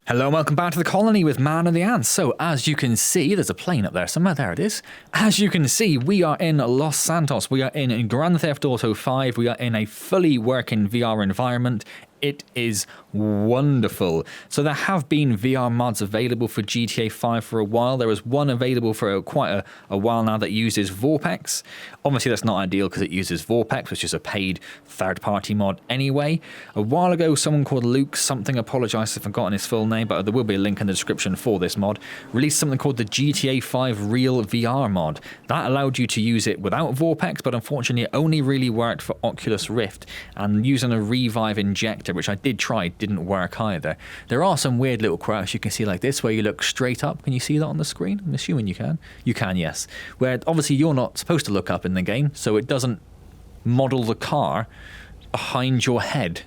Hello and welcome back to the colony with Man and the Ants. So as you can see, there's a plane up there somewhere. There it is. As you can see, we are in Los Santos. We are in Grand Theft Auto 5. We are in a fully working VR environment. It is wonderful. So there have been VR mods available for GTA 5 for a while. There was one available for quite a while now that uses Vorpex. Obviously that's not ideal because it uses Vorpex, which is a paid third-party mod anyway. A while ago, someone called Luke something, apologise if I've forgotten his full name, but there will be a link in the description for this mod, released something called the GTA 5 Real VR mod. That allowed you to use it without Vorpex, but unfortunately it only really worked for Oculus Rift, and using a revive injector, which I did try, didn't work either. There are some weird little quirks you can see like this, where you look straight up. Can you see that on the screen? I'm assuming you can. You can, yes. Where obviously you're not supposed to look up in the game, so it doesn't model the car behind your head.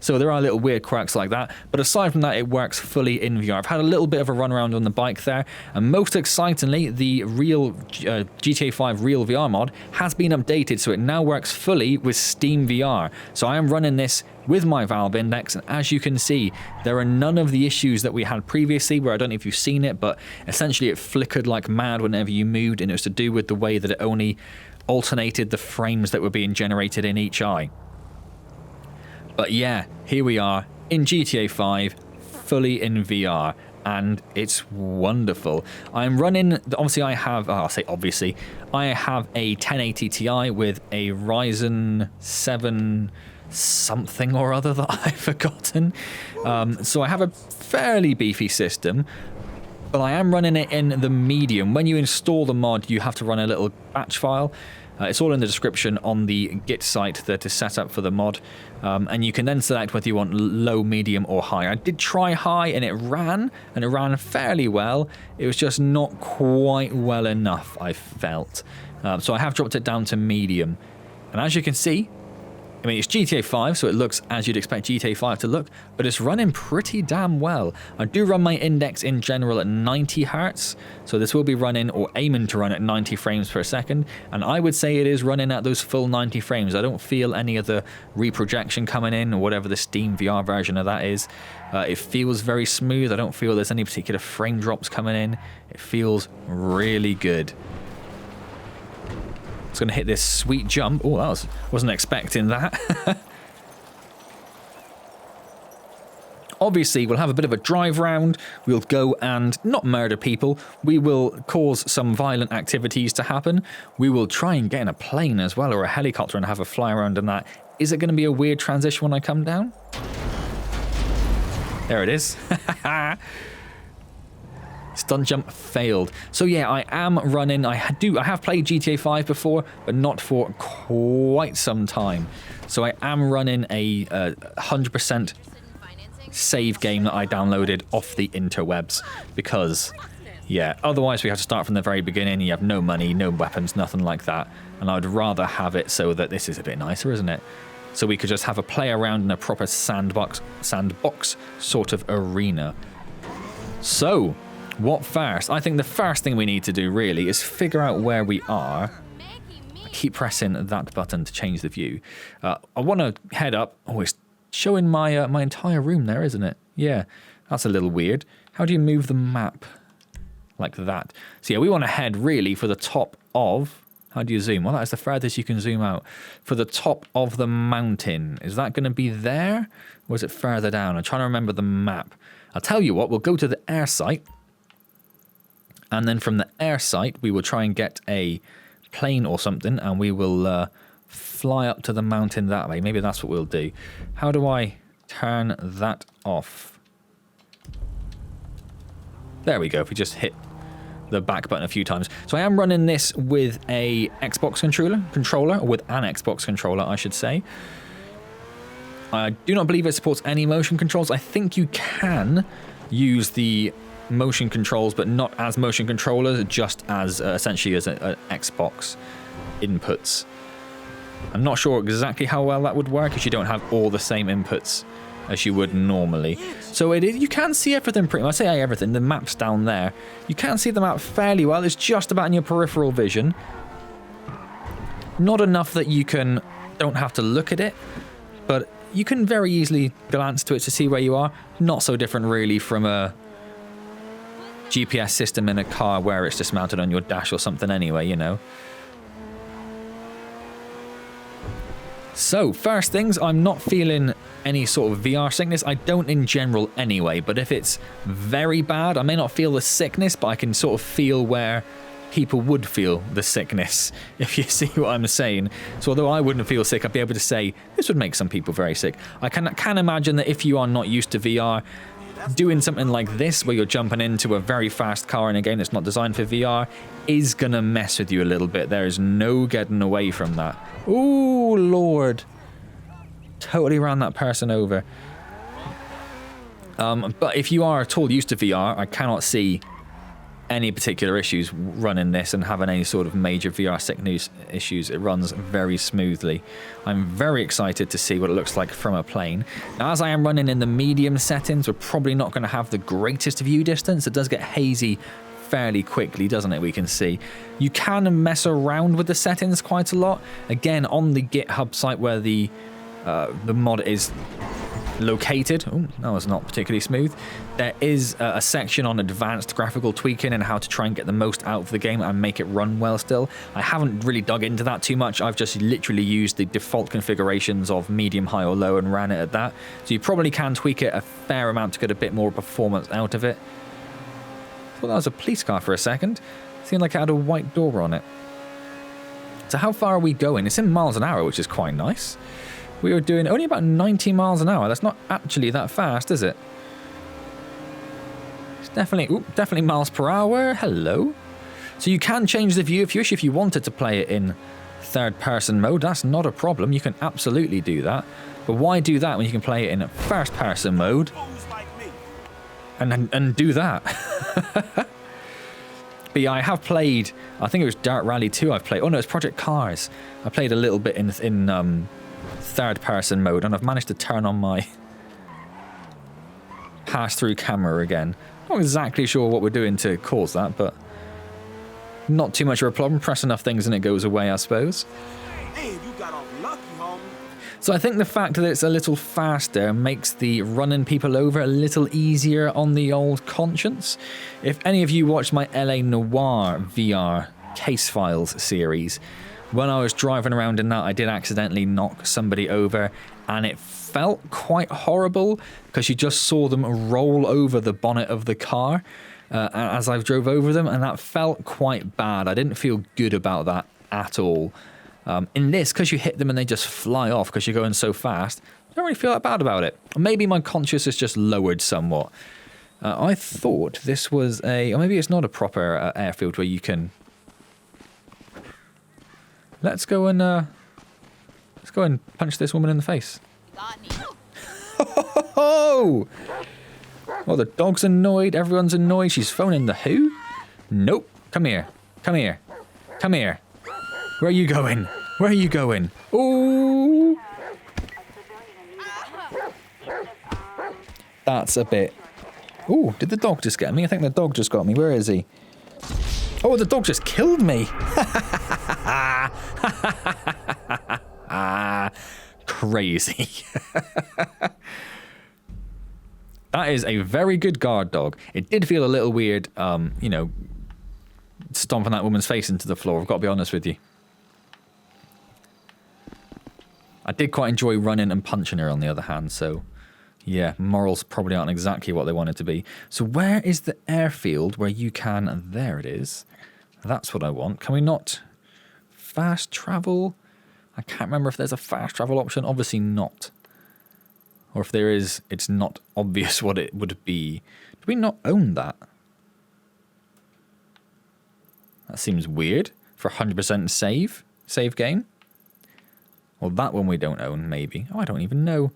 So there are little weird quirks like that, but aside from that, it works fully in VR. I've had a little bit of a run around on the bike there, and most excitingly, the real GTA 5 Real VR mod has been updated, so it now works fully with Steam VR. So I am running this with my Valve Index, and as you can see, there are none of the issues that we had previously, where I don't know if you've seen it, but essentially it flickered like mad whenever you moved, and it was to do with the way that it only alternated the frames that were being generated in each eye. But yeah, here we are in GTA 5, fully in VR, and it's wonderful. I'm running, obviously I have, I'll say obviously, I have a 1080 Ti with a Ryzen 7 something or other that I've forgotten. So I have a fairly beefy system, but I am running it in the medium. When you install the mod, you have to run a little batch file. It's all in the description on the Git site that is set up for the mod, and you can then select whether you want low, medium or high. I did try high and it ran fairly well. It was just not quite well enough, I felt. So I have dropped it down to medium, and as you can see, I mean, it's GTA 5, so it looks as you'd expect GTA 5 to look, but it's running pretty damn well. I do run my index in general at 90 Hz, so this will be running, or aiming to run at 90 frames per second, and I would say it is running at those full 90 frames. I don't feel any of the reprojection coming in, or whatever the Steam VR version of that is. It feels very smooth. I don't feel there's any particular frame drops coming in. It feels really good. It's going to hit this sweet jump. Oh, wasn't expecting that. Obviously, we'll have a bit of a drive round. We'll go and not murder people. We will cause some violent activities to happen. We will try and get in a plane as well, or a helicopter, and have a fly around in that. Is it going to be a weird transition when I come down? There it is. Stunt jump failed. So yeah, I am running. I have played GTA 5 before, but not for quite some time. So I am running a 100% save game that I downloaded off the interwebs, because yeah, otherwise we have to start from the very beginning. You have no money, no weapons, nothing like that. And I'd rather have it so that this is a bit nicer, isn't it? So we could just have a play around in a proper sandbox sort of arena. So what first? I think the first thing we need to do really is figure out where we are. I keep pressing that button to change the view. I want to head up. Oh, it's showing my my entire room there, isn't it? Yeah, that's a little weird. How do you move the map like that? So yeah, we want to head really for the top of... How do you zoom? Well, that's the furthest you can zoom out. For the top of the mountain. Is that going to be there? Or is it further down? I'm trying to remember the map. I'll tell you what, we'll go to the air site. And then from the air site, we will try and get a plane or something, and we will fly up to the mountain that way. Maybe that's what we'll do. How do I turn that off? There we go. If we just hit the back button a few times. So I am running this with a Xbox controller, or with an Xbox controller, I should say. I do not believe it supports any motion controls. I think you can use the motion controls, but not as motion controllers, just as essentially as an Xbox inputs. I'm not sure exactly how well that would work, because you don't have all the same inputs as you would normally. So you can see everything pretty much. I say everything, the map's down there. You can see the map fairly well. It's just about in your peripheral vision. Not enough that you don't have to look at it, but you can very easily glance to it to see where you are. Not so different really from a GPS system in a car where it's just mounted on your dash or something anyway, you know. So, first things, I'm not feeling any sort of VR sickness. I don't in general anyway, but if it's very bad, I may not feel the sickness, but I can sort of feel where people would feel the sickness, if you see what I'm saying. So although I wouldn't feel sick, I'd be able to say this would make some people very sick. I can imagine that if you are not used to VR, doing something like this where you're jumping into a very fast car in a game that's not designed for VR is gonna mess with you a little bit. There is no getting away from that. Oh Lord, totally ran that person over. But if you are at all used to VR, I cannot see any particular issues running this and having any sort of major VR sickness issues. It runs very smoothly. I'm very excited to see what it looks like from a plane. Now, as I am running in the medium settings, we're probably not going to have the greatest view distance. It does get hazy fairly quickly, doesn't it? We can see. You can mess around with the settings quite a lot. Again, on the GitHub site where the mod is located. Oh, that was not particularly smooth. There is a section on advanced graphical tweaking and how to try and get the most out of the game and make it run well still. I haven't really dug into that too much. I've just literally used the default configurations of medium, high or low and ran it at that. So you probably can tweak it a fair amount to get a bit more performance out of it. Thought that was a police car for a second. Seemed like it had a white door on it. So how far are we going? It's in miles an hour, which is quite nice. We were doing only about 90 miles an hour. That's not actually that fast, is it? It's definitely miles per hour. Hello. So you can change the view if you wish. If you wanted to play it in third-person mode, that's not a problem. You can absolutely do that. But why do that when you can play it in first-person mode and do that? But yeah, I have played, I think it was Dirt Rally 2 I've played. Oh no, it's Project Cars. I played a little bit in third-person mode, and I've managed to turn on my pass-through camera again. Not exactly sure what we're doing to cause that, but not too much of a problem. Press enough things and it goes away, I suppose. Hey, you got off lucky, homie. So I think the fact that it's a little faster makes the running people over a little easier on the old conscience. If any of you watched my LA Noire VR case files series, when I was driving around in that, I did accidentally knock somebody over, and it felt quite horrible because you just saw them roll over the bonnet of the car as I drove over them, and that felt quite bad. I didn't feel good about that at all. In this, because you hit them and they just fly off because you're going so fast, I don't really feel that bad about it. Maybe my conscience is just lowered somewhat. I thought this was or maybe it's not a proper airfield where you can... Let's go and punch this woman in the face. Oh! Well, the dog's annoyed. Everyone's annoyed. She's phoning the who? Nope. Come here. Come here. Come here. Where are you going? Where are you going? Ooh! That's a bit... Ooh, did the dog just get me? I think the dog just got me. Where is he? Oh, the dog just killed me! Crazy. That is a very good guard dog. It did feel a little weird, you know, stomping that woman's face into the floor, I've got to be honest with you. I did quite enjoy running and punching her on the other hand, so... Yeah, morals probably aren't exactly what they wanted to be. So where is the airfield where you can... There it is. That's what I want. Can we not fast travel? I can't remember if there's a fast travel option. Obviously not. Or if there is, it's not obvious what it would be. Do we not own that? That seems weird. For 100% save game. Well, that one we don't own, maybe. Oh, I don't even know.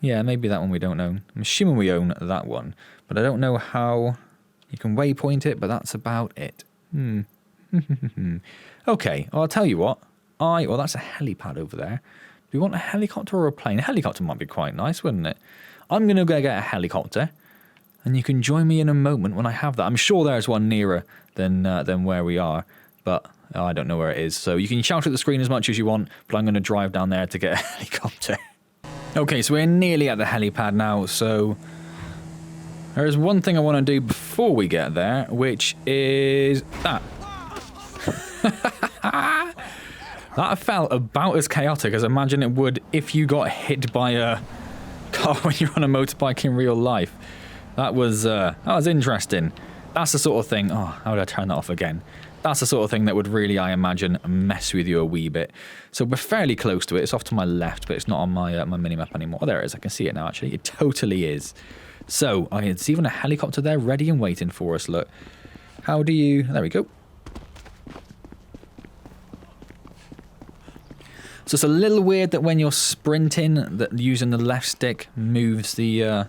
Yeah, maybe that one we don't own. I'm assuming we own that one. But I don't know how you can waypoint it, but that's about it. Okay, well, I'll tell you what. Well, that's a helipad over there. Do we want a helicopter or a plane? A helicopter might be quite nice, wouldn't it? I'm going to go get a helicopter. And you can join me in a moment when I have that. I'm sure there's one nearer than where we are. But I don't know where it is. So you can shout at the screen as much as you want. But I'm going to drive down there to get a helicopter. Okay, so we're nearly at the helipad now, so there is one thing I want to do before we get there, which is that. That felt about as chaotic as I imagine it would if you got hit by a car when you're on a motorbike in real life. That was interesting. That's the sort of thing. Oh, how would I turn that off again? That's the sort of thing that would really, I imagine, mess with you a wee bit. So we're fairly close to it. It's off to my left, but it's not on my my minimap anymore. Oh, there it is. I can see it now, actually. It totally is. So, it's even a helicopter there ready and waiting for us. Look. How do you... There we go. So it's a little weird that when you're sprinting, that using the left stick moves the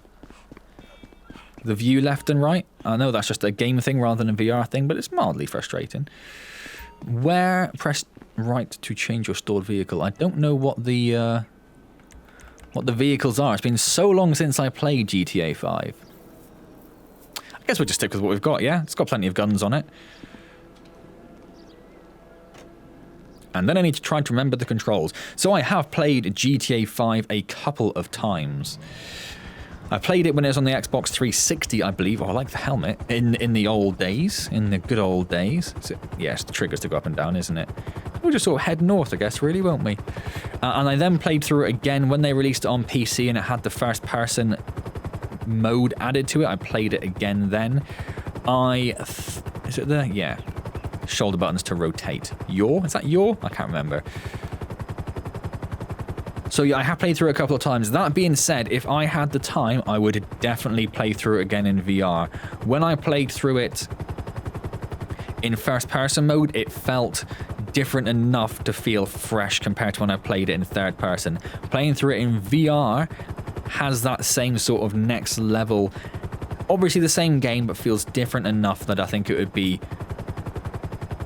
view left and right. I know that's just a game thing rather than a VR thing, but it's mildly frustrating. Where press right to change your stored vehicle. I don't know what the vehicles are. It's been so long since I played GTA 5. I guess we'll just stick with what we've got, yeah? It's got plenty of guns on it. And then I need to try to remember the controls. So I have played GTA 5 a couple of times. I played it when it was on the Xbox 360, I believe. Oh, I like the helmet. In the old days. In the good old days. So, yes, the triggers to go up and down, isn't it? We'll just sort of head north, I guess, really, won't we? And I then played through it again when they released it on PC and it had the first-person mode added to it. I played it again then. Is it there? Yeah. Shoulder buttons to rotate. Is that yaw? I can't remember. So yeah, I have played through it a couple of times. That being said, if I had the time, I would definitely play through it again in VR. When I played through it in first-person mode, it felt different enough to feel fresh compared to when I played it in third person. Playing through it in VR has that same sort of next level, obviously the same game, but feels different enough that I think it would be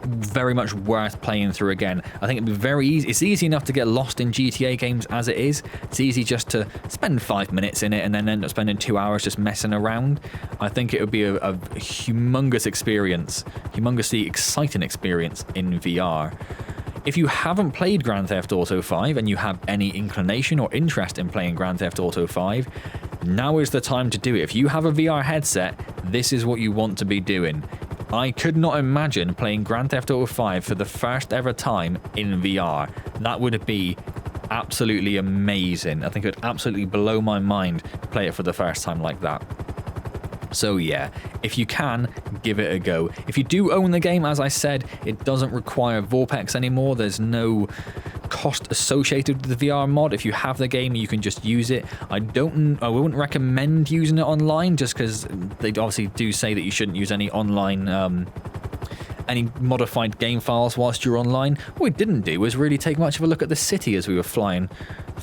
very much worth playing through again. I think it'd be very easy. It's easy enough to get lost in GTA games as it is. It's easy just to spend 5 minutes in it and then end up spending 2 hours just messing around. I think it would be a humongous experience, humongously exciting experience in VR. If you haven't played Grand Theft Auto 5 and you have any inclination or interest in playing Grand Theft Auto 5, now is the time to do it. If you have a VR headset, this is what you want to be doing. I could not imagine playing Grand Theft Auto 5 for the first ever time in VR. That would be absolutely amazing. I think it would absolutely blow my mind to play it for the first time like that. So yeah, if you can, give it a go. If you do own the game, as I said, it doesn't require Vorpex anymore. There's no cost associated with the VR mod. If you have the game, you can just use it. I wouldn't recommend using it online, just because they obviously do say that you shouldn't use any online any modified game files whilst you're online. What we didn't do was really take much of a look at the city as we were flying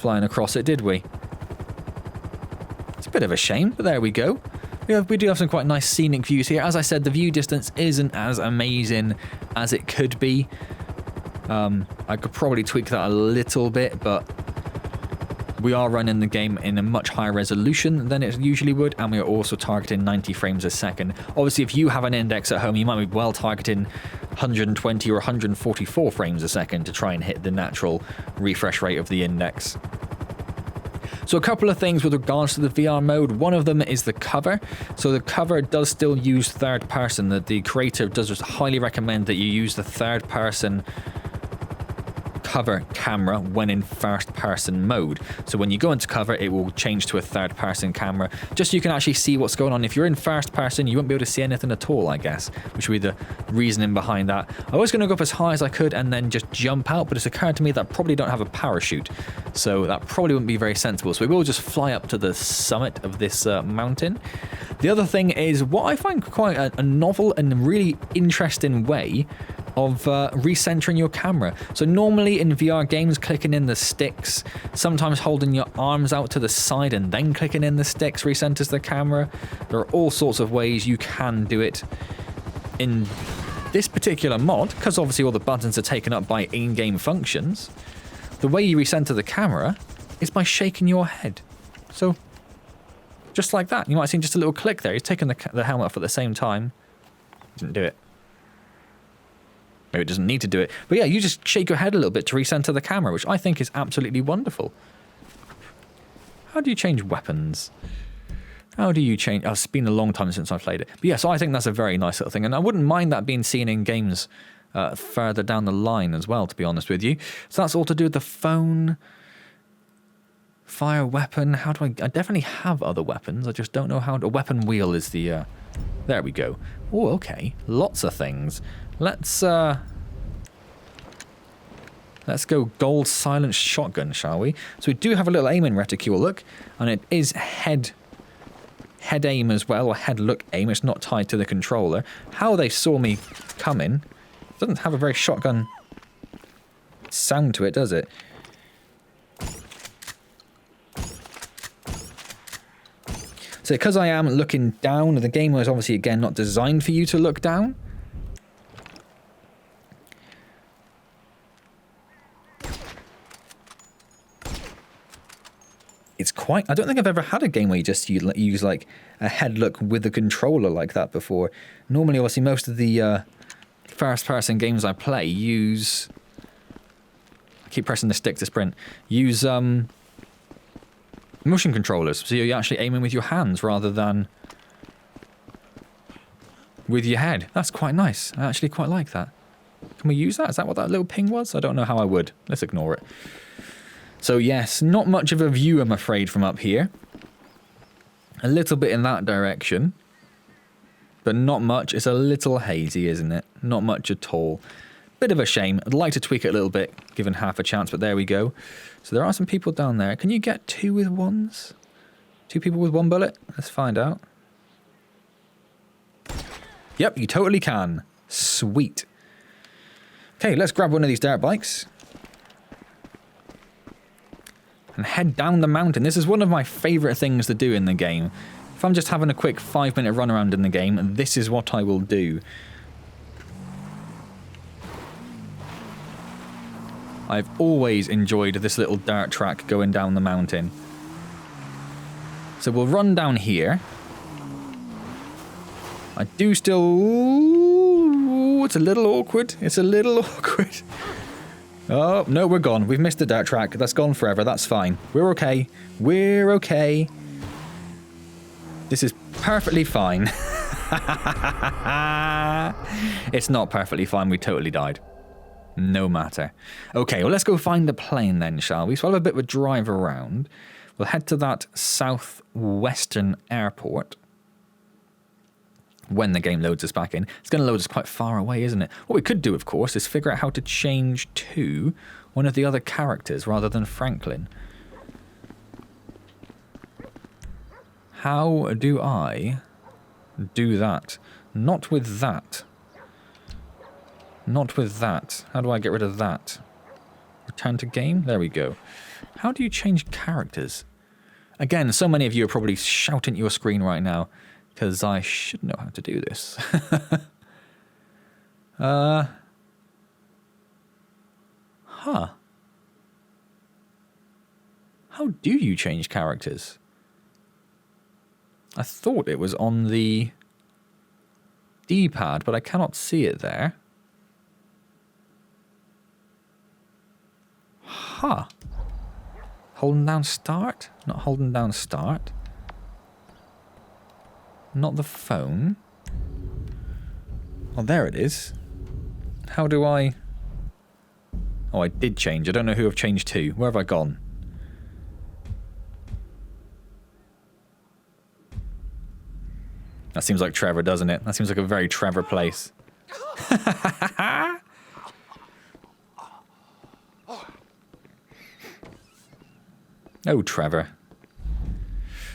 across it, did we? It's a bit of a shame, but there we go. We do have some quite nice scenic views here. As I said, the view distance isn't as amazing as it could be. I could probably tweak that a little bit, but we are running the game in a much higher resolution than it usually would, and we are also targeting 90 frames a second. Obviously, if you have an index at home, you might be well targeting 120 or 144 frames a second to try and hit the natural refresh rate of the index. So a couple of things with regards to the VR mode. One of them is the cover. So the cover does still use third person. The creator does just highly recommend that you use the third person cover camera when in first person mode. So when you go into cover, it will change to a third person camera, just so you can actually see what's going on. If you're in first person, you won't be able to see anything at all, I guess, which would be the reasoning behind that. I was going to go up as high as I could and then just jump out, but it's occurred to me that I probably don't have a parachute, so that probably wouldn't be very sensible. So we will just fly up to the summit of this mountain. The other thing is what I find quite a novel and really interesting way of recentering your camera. So normally in VR games, clicking in the sticks, sometimes holding your arms out to the side and then clicking in the sticks recenters the camera. There are all sorts of ways you can do it. In this particular mod, because obviously all the buttons are taken up by in-game functions, the way you recenter the camera is by shaking your head. So just like that. You might have seen just a little click there. He's taken the helmet off at the same time. Didn't do it. Maybe it doesn't need to do it. But yeah, you just shake your head a little bit to recenter the camera, which I think is absolutely wonderful. How do you change weapons? How do you change... Oh, it's been a long time since I played it. But yeah, so I think that's a very nice little thing. And I wouldn't mind that being seen in games further down the line as well, to be honest with you. So that's all to do with the phone. Fire weapon. How do I definitely have other weapons. I just don't know how... A weapon wheel is the... There we go. Oh, okay. Lots of things. Let's go gold silent shotgun, shall we? So we do have a little aiming reticule, look. And it is head aim as well, or head look aim. It's not tied to the controller. How they saw me coming. Doesn't have a very shotgun sound to it, does it? So because I am looking down, the game was obviously, again, not designed for you to look down. It's quite... I don't think I've ever had a game where you just use like a head look with a controller like that before. Normally, obviously, most of the first-person games I play use... I keep pressing the stick to sprint. Use motion controllers, so you're actually aiming with your hands rather than with your head. That's quite nice. I actually quite like that. Can we use that? Is that what that little ping was? I don't know how I would. Let's ignore it. So yes, not much of a view, I'm afraid, from up here. A little bit in that direction, but not much. It's a little hazy, isn't it? Not much at all. Bit of a shame. I'd like to tweak it a little bit, given half a chance, but there we go. So there are some people down there. Can you get two with ones? Two people with one bullet? Let's find out. Yep, you totally can. Sweet. Okay, let's grab one of these dirt bikes. And head down the mountain. This is one of my favourite things to do in the game. If I'm just having a quick 5-minute run around in the game, this is what I will do. I've always enjoyed this little dirt track going down the mountain. So we'll run down here. I do still... Ooh, it's a little awkward. It's a little awkward. Oh, no, we're gone. We've missed the dirt track. That's gone forever. That's fine. We're okay. We're okay. This is perfectly fine. It's not perfectly fine. We totally died. No matter. Okay, well, let's go find the plane then, shall we? So I'll have a bit of a drive around. We'll head to that southwestern airport when the game loads us back in. It's going to load us quite far away, isn't it? What we could do, of course, is figure out how to change to one of the other characters rather than Franklin. How do I do that? Not with that. Not with that. How do I get rid of that? Return to game? There we go. How do you change characters? Again, so many of you are probably shouting at your screen right now, because I should know how to do this. Huh. How do you change characters? I thought it was on the D-pad, but I cannot see it there. Huh. Holding down start? Not holding down start. Not the phone. Oh, there it is. How do I... Oh, I did change. I don't know who I've changed to. Where have I gone? That seems like Trevor, doesn't it? That seems like a very Trevor place. Oh, Trevor.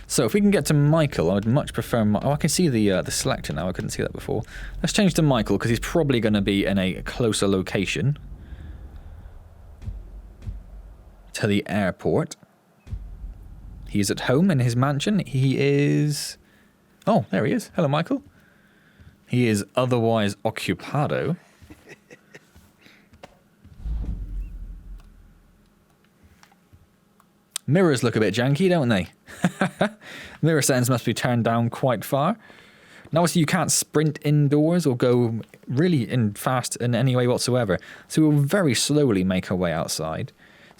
So if we can get to Michael, I would much prefer... Oh, I can see the selector now. I couldn't see that before. Let's change to Michael, because he's probably going to be in a closer location to the airport. He's at home in his mansion. He is... Oh, there he is. Hello, Michael. He is otherwise occupado. Mirrors look a bit janky, don't they? Mirror settings must be turned down quite far. Now, obviously, you can't sprint indoors or go really fast in any way whatsoever. So we'll very slowly make our way outside.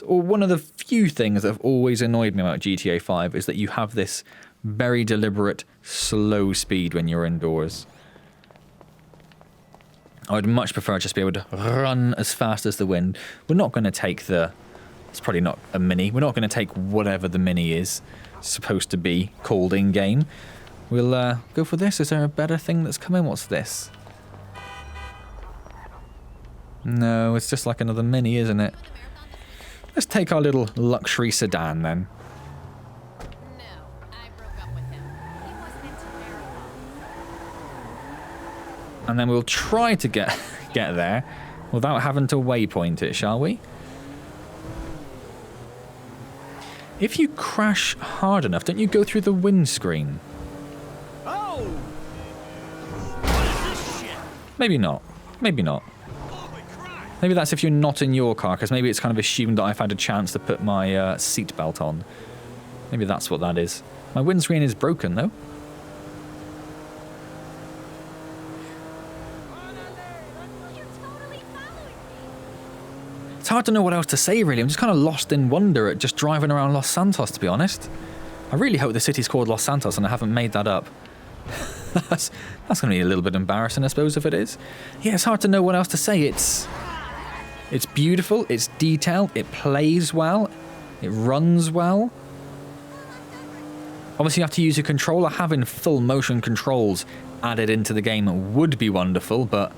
Or one of the few things that have always annoyed me about GTA 5 is that you have this very deliberate, slow speed when you're indoors. I would much prefer just be able to run as fast as the wind. We're not going to take the... It's probably not a mini. We're not going to take whatever the mini is supposed to be called in-game. We'll go for this. Is there a better thing that's coming? What's this? No, it's just like another mini, isn't it? Let's take our little luxury sedan then. No, I broke up with him. He wasn't into marathons. And then we'll try to get there without having to waypoint it, shall we? If you crash hard enough, don't you go through the windscreen? Oh! What is this shit? Maybe not. Maybe not. Holy crap! Maybe that's if you're not in your car, because maybe it's kind of assumed that I've had a chance to put my seatbelt on. Maybe that's what that is. My windscreen is broken, though. You're totally following me. It's hard to know what else to say, really. I'm just kind of lost in wonder at just driving around Los Santos, to be honest. I really hope the city's called Los Santos and I haven't made that up. that's going to be a little bit embarrassing, I suppose, if it is. Yeah, it's hard to know what else to say. It's beautiful, it's detailed, it plays well, it runs well. Obviously, you have to use your controller. Having full motion controls added into the game would be wonderful, but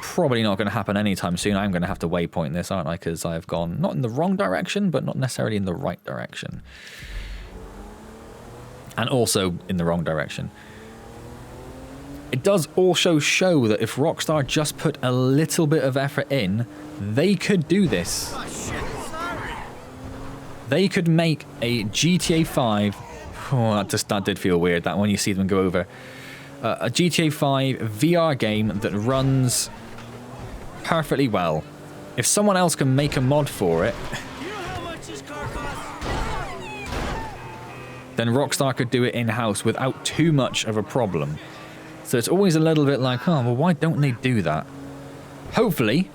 probably not going to happen anytime soon. I'm going to have to waypoint this, aren't I? Because I have gone not in the wrong direction, but not necessarily in the right direction. And also in the wrong direction. It does also show that if Rockstar just put a little bit of effort in, they could do this. Oh, shit, sorry. They could make a GTA 5... Oh, that did feel weird, that one you see them go over. A GTA 5 VR game that runs perfectly well. If someone else can make a mod for it, You know how much this car costs? then Rockstar could do it in-house without too much of a problem. So it's always a little bit like, oh, well, why don't they do that? Hopefully,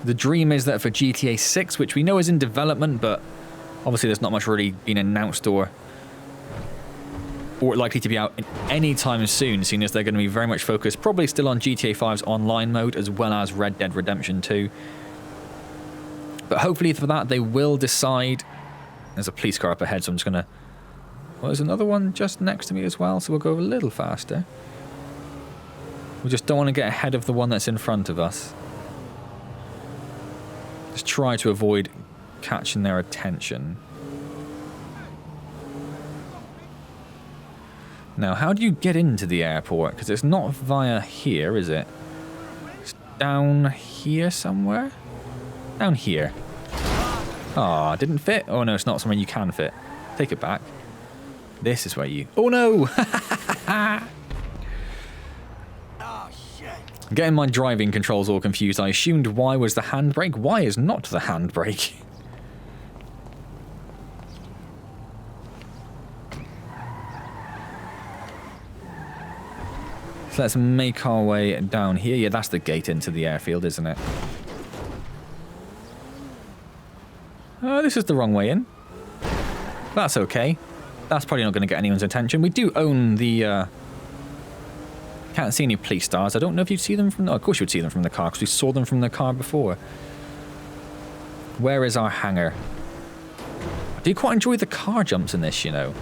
the dream is that for GTA 6, which we know is in development, but obviously there's not much really been announced or likely to be out any time soon, seeing as they're going to be very much focused probably still on GTA 5's online mode as well as Red Dead Redemption 2. But hopefully for that they will decide... There's a police car up ahead, so I'm just going to... Well, there's another one just next to me as well, so we'll go a little faster. We just don't want to get ahead of the one that's in front of us. Just try to avoid catching their attention. Now, how do you get into the airport? Because it's not via here, is it? It's down here somewhere? Down here. Ah, didn't fit? Oh no, it's not somewhere you can fit. Take it back. This is where you... Oh no! Oh, shit. I'm getting my driving controls all confused. I assumed Y was the handbrake. Y is not the handbrake. So let's make our way down here. Yeah, that's the gate into the airfield, isn't it? Oh, this is the wrong way in. That's okay. That's probably not going to get anyone's attention. We do own the... Can't see any police stars. I don't know if you'd see them from... Oh, of course you would see them from the car, because we saw them from the car before. Where is our hangar? I do quite enjoy the car jumps in this, you know.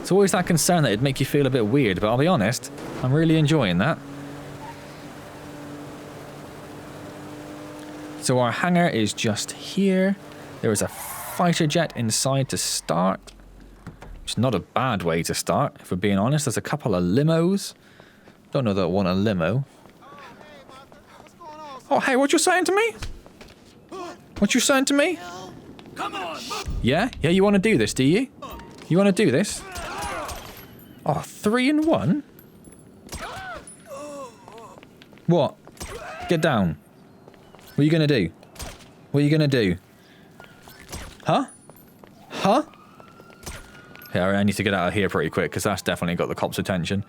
It's always that concern that it'd make you feel a bit weird, but I'll be honest, I'm really enjoying that. So our hangar is just here. There is a fighter jet inside to start. It's not a bad way to start, if we're being honest. There's a couple of limos. Don't know that I want a limo. Oh, hey, what you saying to me? What you saying to me? Come on, move. Yeah? Yeah, you want to do this, do you? You want to do this? Oh, 3 in 1? What? Get down. What are you going to do? What are you going to do? Huh? Huh? Yeah, I need to get out of here pretty quick, because that's definitely got the cops' attention.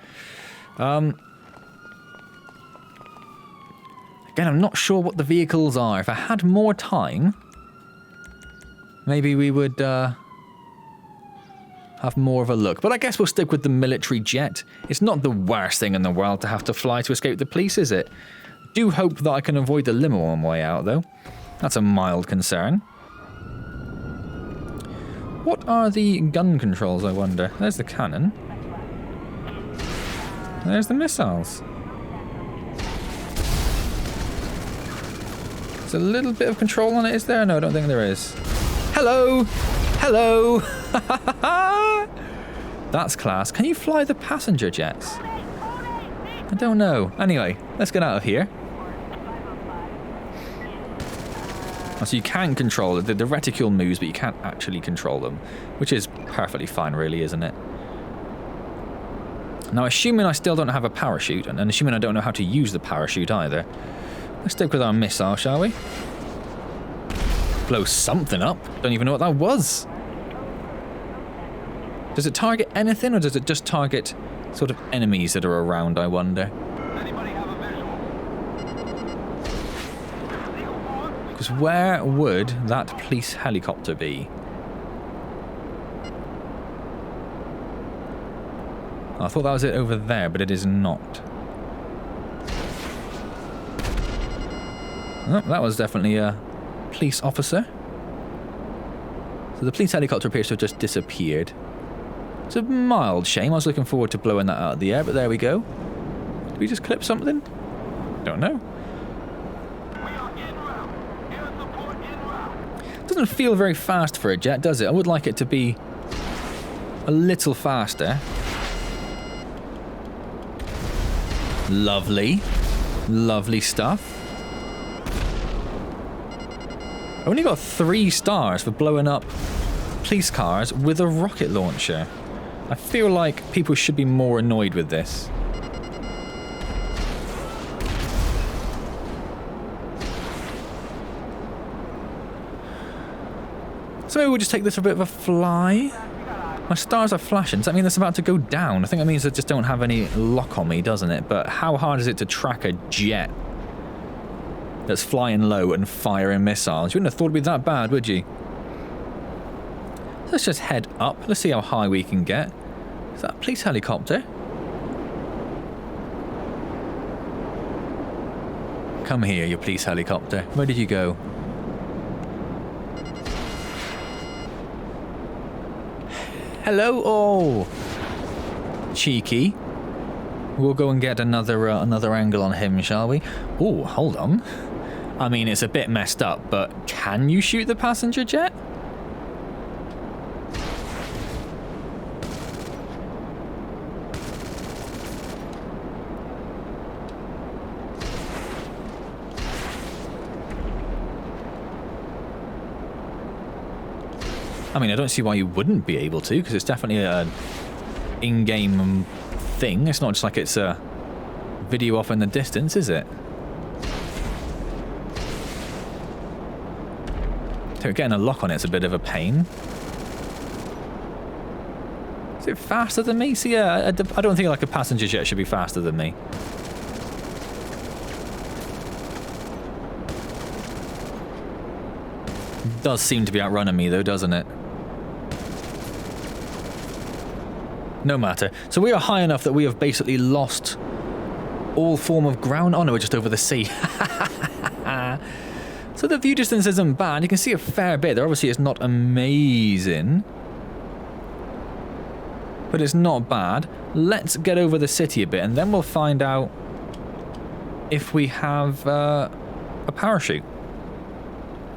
Again, I'm not sure what the vehicles are. If I had more time... maybe we would have more of a look. But I guess we'll stick with the military jet. It's not the worst thing in the world to have to fly to escape the police, is it? Do hope that I can avoid the limo on my way out, though. That's a mild concern. What are the gun controls, I wonder? There's the cannon. There's the missiles. There's a little bit of control on it, is there? No, I don't think there is. Hello! Hello! That's class. Can you fly the passenger jets? I don't know. Anyway, let's get out of here. So you can control it. The reticule moves, but you can't actually control them, which is perfectly fine, really, isn't it? Now, assuming I still don't have a parachute, and assuming I don't know how to use the parachute either, let's stick with our missile, shall we? Blow something up. Don't even know what that was. Does it target anything, or does it just target sort of enemies that are around, I wonder? Because where would that police helicopter be? I thought that was it over there, but it is not. Oh, that was definitely a police officer. So the police helicopter appears to have just disappeared. It's a mild shame. I was looking forward to blowing that out of the air, but there we go. Did we just clip something? Don't know. Doesn't feel very fast for a jet, does it? I would like it to be a little faster. Lovely. Lovely stuff. I only got 3 stars for blowing up police cars with a rocket launcher. I feel like people should be more annoyed with this. So maybe we'll just take this for a bit of a fly. My stars are flashing. Does that mean it's about to go down? I think that means I just don't have any lock on me, doesn't it? But how hard is it to track a jet that's flying low and firing missiles? You wouldn't have thought it'd be that bad, would you? Let's just head up. Let's see how high we can get. Is that a police helicopter? Come here, you police helicopter. Where did you go? Hello? Oh! Cheeky. We'll go and get another angle on him, shall we? Oh, hold on. I mean, it's a bit messed up, but can you shoot the passenger jet? I mean, I don't see why you wouldn't be able to, because it's definitely an in-game thing. It's not just like it's a video off in the distance, is it? So getting a lock on it's a bit of a pain. Is it faster than me? See, yeah, I don't think like a passenger jet should be faster than me. It does seem to be outrunning me though, doesn't it? No matter. So we are high enough that we have basically lost all form of ground. Oh no, we're just over the sea. So the view distance isn't bad. You can see a fair bit there. Obviously it's not amazing, but it's not bad. Let's get over the city a bit and then we'll find out if we have a parachute.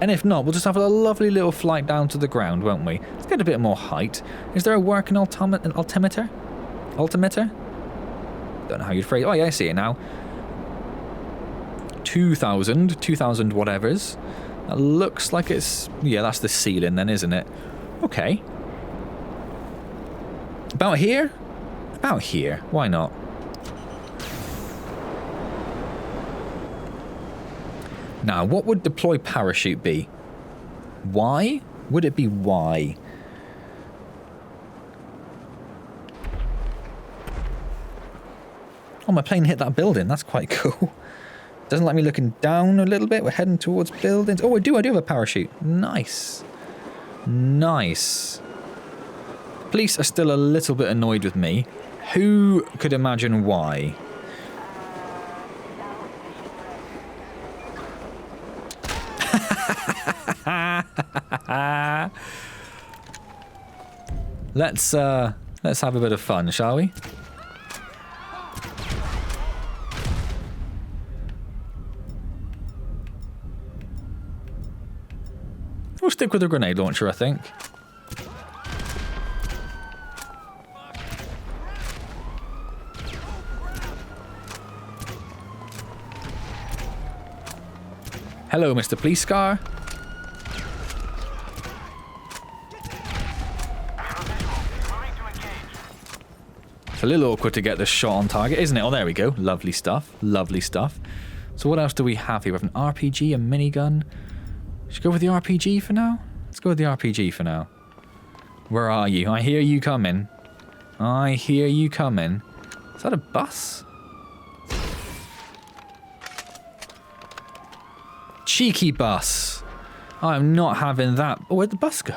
And if not, we'll just have a lovely little flight down to the ground, won't we? Let's get a bit more height. Is there a working altimeter? Altimeter? Don't know how you'd phrase it. Oh yeah, I see it now. 2,000 whatevers. That looks like it's... Yeah, that's the ceiling then, isn't it? Okay. About here? About here. Why not? Now, what would deploy parachute be? Y? Would it be Y? Oh, my plane hit that building. That's quite cool. Doesn't like me looking down a little bit. We're heading towards buildings. Oh, I do have a parachute. Nice. Nice. Police are still a little bit annoyed with me. Who could imagine why? Let's have a bit of fun, shall we? We'll stick with the grenade launcher, I think. Hello, Mr. Police Car. It's a little awkward to get this shot on target, isn't it? Oh, there we go. Lovely stuff. Lovely stuff. So what else do we have here? We have an RPG, a minigun. Should we go with the RPG for now? Let's go with the RPG for now. Where are you? I hear you coming. I hear you coming. Is that a bus? Cheeky bus. I'm not having that. Oh, where'd the bus go?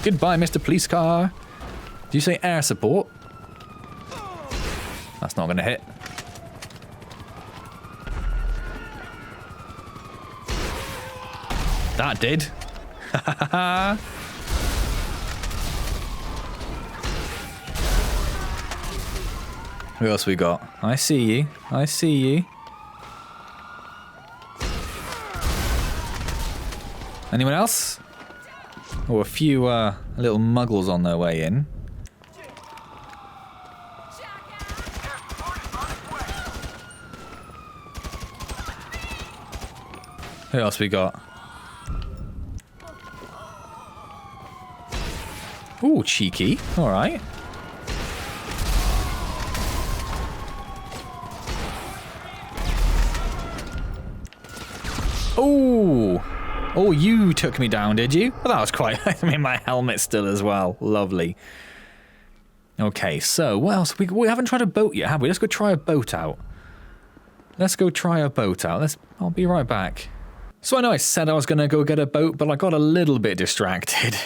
Goodbye, Mr. Police Car. Do you say air support? That's not going to hit. That did. Who else we got? I see you. I see you. Anyone else? Oh, a few little muggles on their way in. Who else we got? Ooh, cheeky. All right. Oh, oh, you took me down, did you? Well, that was quite... I mean, my helmet still as well. Lovely. Okay, so what else? We haven't tried a boat yet, have we? Let's go try a boat out. Let's go try a boat out. I'll be right back. So I know I said I was going to go get a boat, but I got a little bit distracted.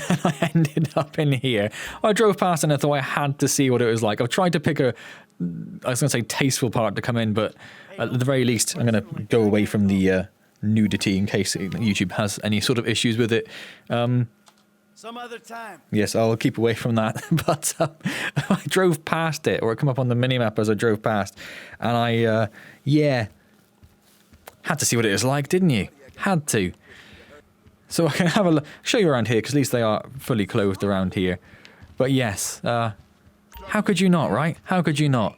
And I ended up in here. I drove past and I thought I had to see what it was like. I've tried to pick I was going to say tasteful part to come in, but at the very least, I'm going to go away from the nudity in case YouTube has any sort of issues with it. Some other time. Yes, I'll keep away from that. But I drove past it, or it came up on the minimap as I drove past. And I, yeah... had to see what it was like, didn't you? Had to. So I can have a look, show you around here, because at least they are fully clothed around here. But yes, how could you not, right? How could you not?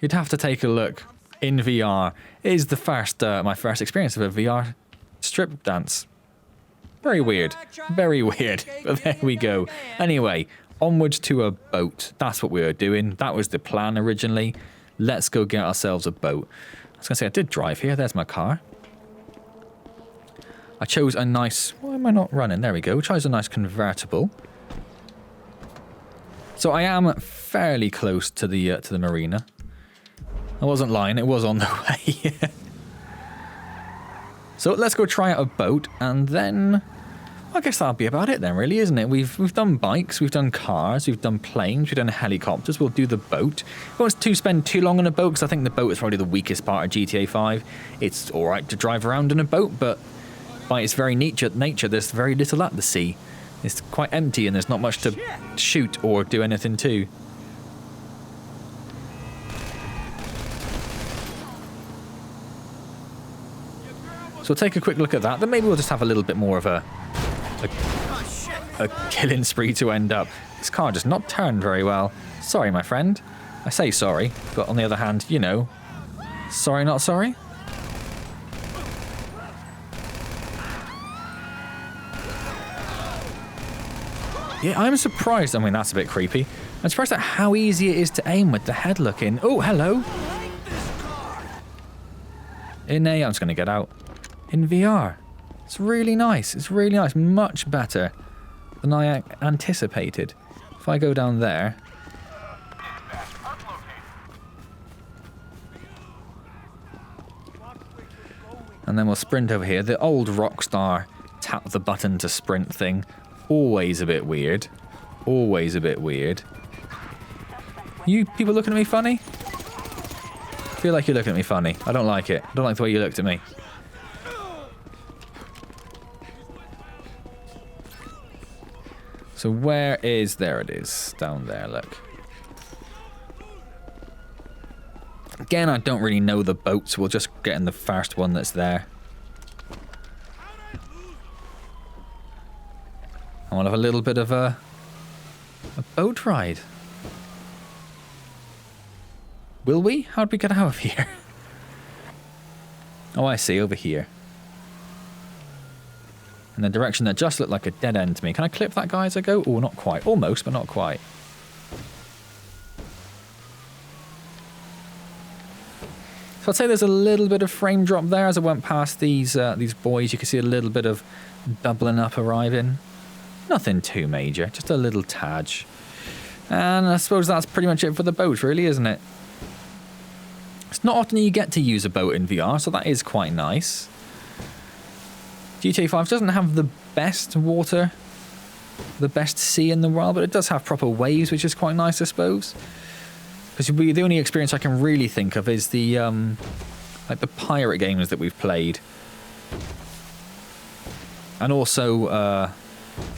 You'd have to take a look in VR. It is the first, my first experience of a VR strip dance. Very weird. Very weird. But there we go. Anyway, onwards to a boat. That's what we were doing. That was the plan originally. Let's go get ourselves a boat. I was going to say, I did drive here. There's my car. I chose a nice... Why am I not running? There we go. I chose a nice convertible. So I am fairly close to the marina. I wasn't lying. It was on the way. So let's go try out a boat, and then... I guess that'll be about it then, really, isn't it? We've done bikes, we've done cars, we've done planes, we've done helicopters. We'll do the boat. I don't want to spend too long on a boat, because I think the boat is probably the weakest part of GTA 5. It's all right to drive around in a boat, but by its very nature, there's very little at the sea. It's quite empty, and there's not much to shoot or do anything to. So we'll take a quick look at that. Then maybe we'll just have a little bit more of a killing spree to end up. This car does not turn very well. Sorry, my friend. I say sorry, but on the other hand, you know, sorry, not sorry. Yeah, I'm surprised. I mean, that's a bit creepy. I'm surprised at how easy it is to aim with the head looking. Oh, hello. In A, I'm just going to get out. In VR. It's really nice. It's really nice. Much better than I anticipated. If I go down there. And then we'll sprint over here. The old Rockstar tap the button to sprint thing. Always a bit weird. Always a bit weird. You people looking at me funny? I feel like you're looking at me funny. I don't like it. I don't like the way you looked at me. So where is... There it is. Down there, look. Again, I don't really know the boat, so we'll just get in the first one that's there. I want to have a little bit of a boat ride. Will we? How'd we get out of here? Oh, I see, over here. In the direction that just looked like a dead end to me. Can I clip that guy as I go? Oh, not quite. Almost, but not quite. So I'd say there's a little bit of frame drop there as I went past these boys. You can see a little bit of doubling up arriving. Nothing too major, just a little tadge. And I suppose that's pretty much it for the boat, really, isn't it? It's not often you get to use a boat in VR, so that is quite nice. GTA5 doesn't have the best water, the best sea in the world, but it does have proper waves, which is quite nice, I suppose. Because the only experience I can really think of is the like the pirate games that we've played, and also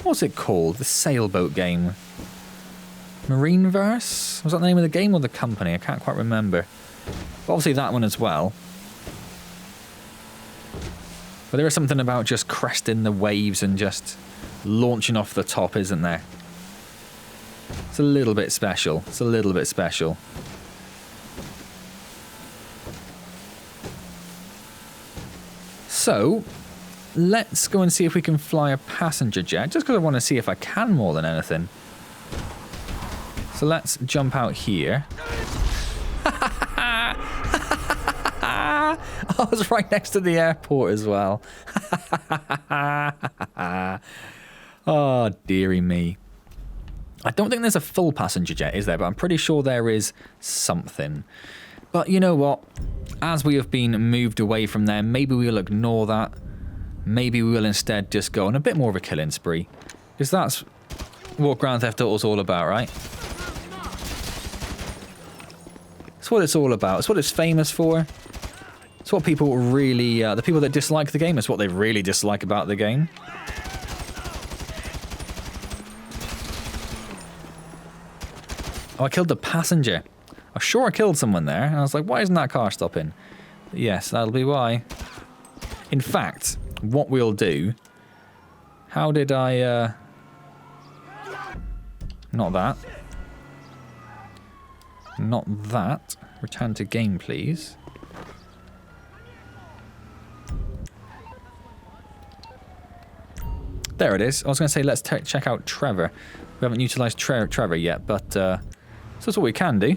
what's it called? The sailboat game, Marineverse. Was that the name of the game or the company? I can't quite remember. But obviously that one as well. But there is something about just cresting the waves and just launching off the top, isn't there? It's a little bit special. It's a little bit special. So, let's go and see if we can fly a passenger jet, just because I want to see if I can more than anything. So let's jump out here. I was right next to the airport as well. Oh, dearie me. I don't think there's a full passenger jet, is there? But I'm pretty sure there is something. But you know what? As we have been moved away from there, maybe we'll ignore that. Maybe we will instead just go on a bit more of a killing spree. Because that's what Grand Theft Auto is all about, right? It's what it's all about. It's what it's famous for. It's what people really... the people that dislike the game, it's what they really dislike about the game. Oh, I killed the passenger. I'm sure I killed someone there. And I was like, why isn't that car stopping? But yes, that'll be why. In fact, what we'll do... How did I... Not that. Not that. Return to game, please. There it is. I was going to say, let's check out Trevor. We haven't utilised Trevor yet, but... so that's what we can do.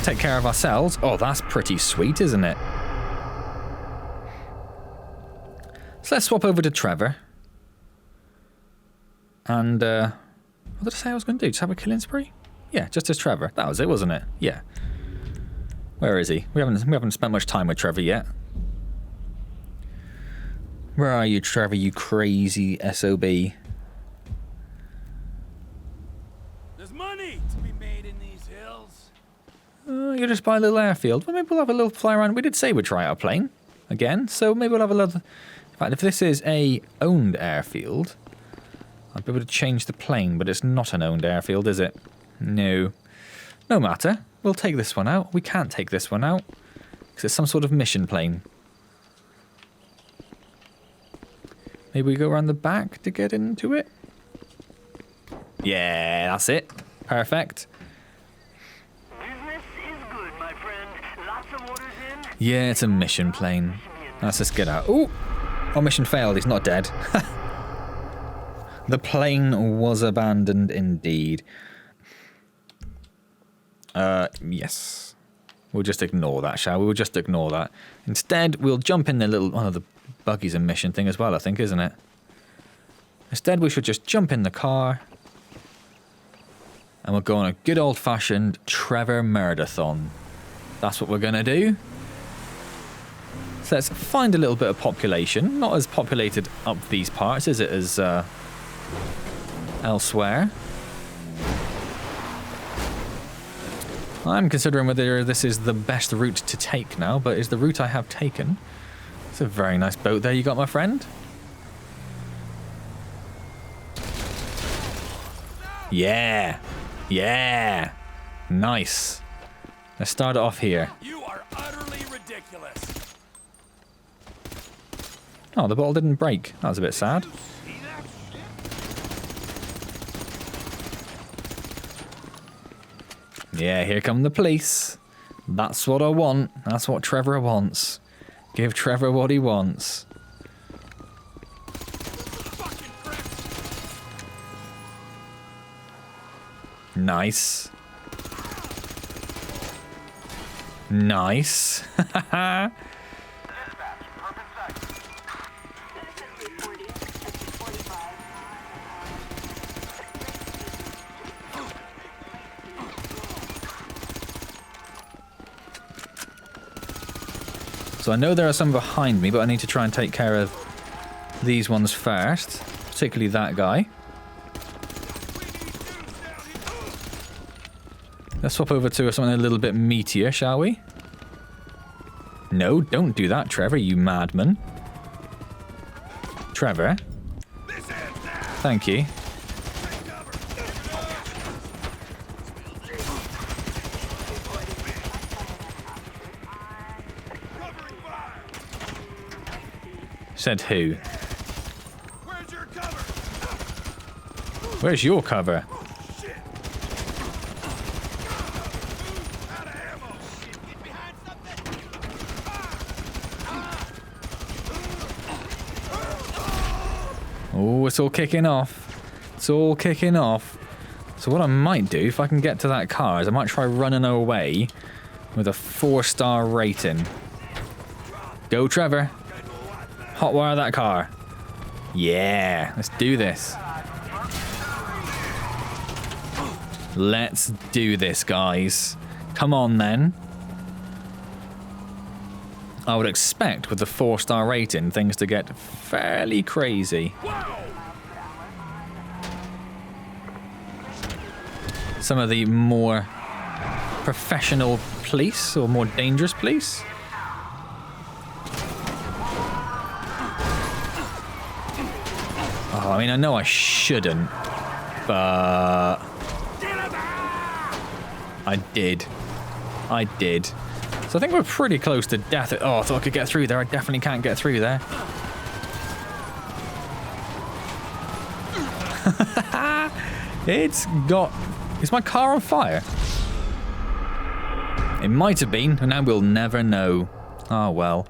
Take care of ourselves. Oh, that's pretty sweet, isn't it? So let's swap over to Trevor. And, what did I say I was going to do? Just have a killing spree? Yeah, just as Trevor. That was it, wasn't it? Yeah. Where is he? We haven't spent much time with Trevor yet. Where are you, Trevor, you crazy SOB? There's money to be made in these hills. You're just by a little airfield. Well, maybe we'll have a little fly around. We did say we'd try out a plane again, so maybe we'll have a little... In fact, if this is a owned airfield, I'd be able to change the plane, but it's not an owned airfield, is it? No. No matter. We'll take this one out. We can't take this one out, because it's some sort of mission plane. Maybe we go around the back to get into it? Yeah, that's it. Perfect. Business is good, my friend. Lots of orders in. Yeah, it's a mission plane. Let's just get out. Ooh! Oh, mission failed. He's not dead. The plane was abandoned indeed. Yes. We'll just ignore that, shall we? We'll just ignore that. Instead, we'll jump in the little... one of the buggies and mission thing as well, I think, isn't it? Instead, we should just jump in the car. And we'll go on a good old-fashioned Trevor Murdathon. That's what we're going to do. So let's find a little bit of population. Not as populated up these parts, is it, as elsewhere. I'm considering whether this is the best route to take now, but is the route I have taken. It's a very nice boat there you got, my friend. Yeah. Yeah. Nice. Let's start it off here. You are utterly ridiculous. Oh, the bottle didn't break. That was a bit sad. Yeah, here come the police. That's what I want. That's what Trevor wants. Give Trevor what he wants. Nice. Nice. So I know there are some behind me, but I need to try and take care of these ones first. Particularly that guy. Let's swap over to something a little bit meatier, shall we? No, don't do that, Trevor, you madman. Trevor. Thank you. Said who? Where's your cover? Where's your cover? Shit. Out of ammo. Get behind something. Oh, it's all kicking off. It's all kicking off. So what I might do, if I can get to that car, is I might try running away with a 4-star rating. Go, Trevor. Hotwire that car. Yeah, let's do this. Let's do this, guys. Come on, then. I would expect, with the 4-star rating, things to get fairly crazy. Some of the more professional police, or more dangerous police. Oh, I mean, I know I shouldn't, but I did. I did. So I think we're pretty close to death. Oh, I thought I could get through there. I definitely can't get through there. Is my car on fire? It might have been, and now we'll never know. Oh, well.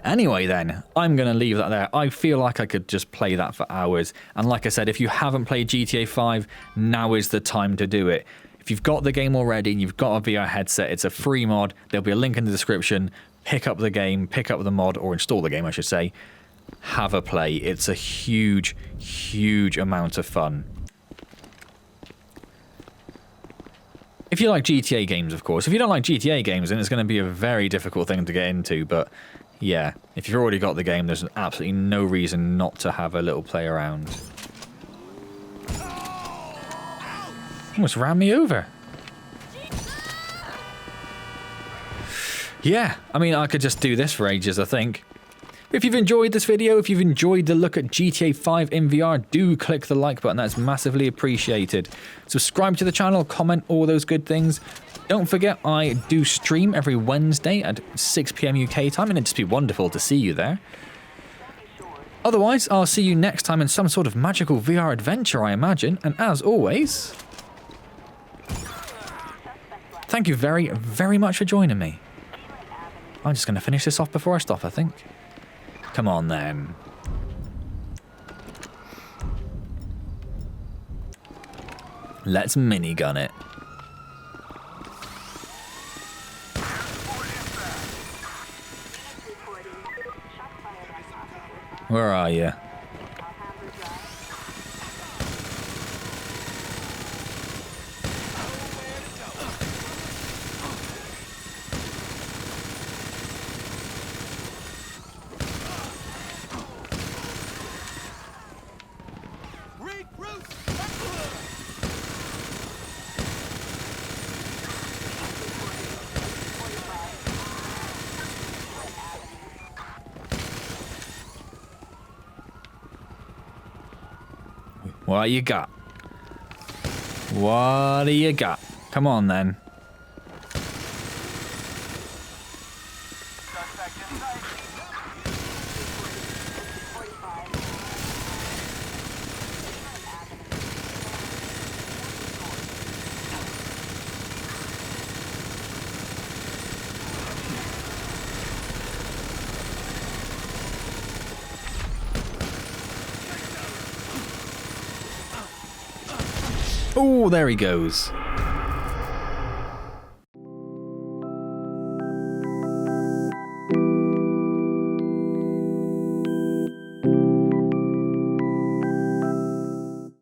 Anyway, then, I'm going to leave that there. I feel like I could just play that for hours. And like I said, if you haven't played GTA 5, now is the time to do it. If you've got the game already and you've got a VR headset, it's a free mod. There'll be a link in the description. Pick up the game, pick up the mod, or install the game, I should say. Have a play. It's a huge, huge amount of fun. If you like GTA games, of course. If you don't like GTA games, then it's going to be a very difficult thing to get into. But yeah, if you've already got the game, there's absolutely no reason not to have a little play around. Almost ran me over. Yeah, I mean, I could just do this for ages, I think. If you've enjoyed this video, if you've enjoyed the look at GTA 5 in VR, do click the like button. That's massively appreciated. Subscribe to the channel, comment, all those good things. Don't forget, I do stream every Wednesday at 6 PM UK time, and it'd just be wonderful to see you there. Otherwise, I'll see you next time in some sort of magical VR adventure, I imagine. And as always, thank you very, very much for joining me. I'm just going to finish this off before I stop, I think. Come on, then. Let's minigun it. Where are you? What you got? What do you got? Come on, then. Suspect in sight. Oh, there he goes.